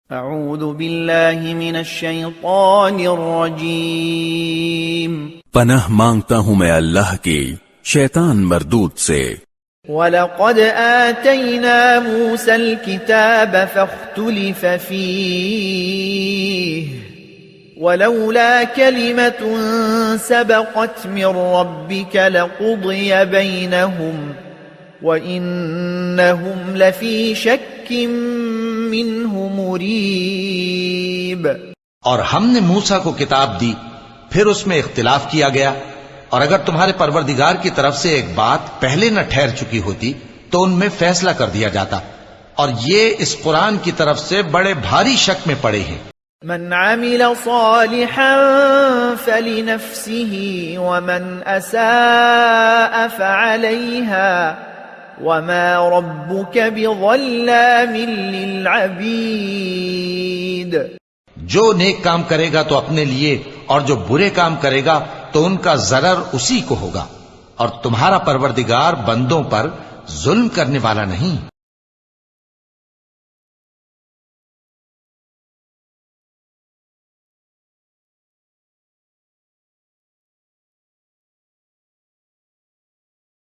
اعوذ باللہ من الشیطان الرجیم پناہ مانگتا ہوں میں اللہ کی شیطان مردود سے۔ وَلَقَدْ آتَيْنَا مُوسَى الْكِتَابَ فَاخْتُلِفَ فِيهِ وَلَوْلَا كَلِمَةٌ سَبَقَتْ مِنْ رَبِّكَ لَقُضِيَ بَيْنَهُمْ وَإِنَّهُمْ لَفِي شَكٍّ مِّنْهُ مُرِيبٍ۔ اور ہم نے موسیٰ کو کتاب دی، پھر اس میں اختلاف کیا گیا، اور اگر تمہارے پروردگار کی طرف سے ایک بات پہلے نہ ٹھہر چکی ہوتی تو ان میں فیصلہ کر دیا جاتا، اور یہ اس قرآن کی طرف سے بڑے بھاری شک میں پڑے ہیں۔ من عمل صالحا فلنفسه ومن اساء فعليها وما ربك بظلام للعبید۔ جو نیک کام کرے گا تو اپنے لیے، اور جو برے کام کرے گا تو ان کا ضرر اسی کو ہوگا، اور تمہارا پروردگار بندوں پر ظلم کرنے والا نہیں۔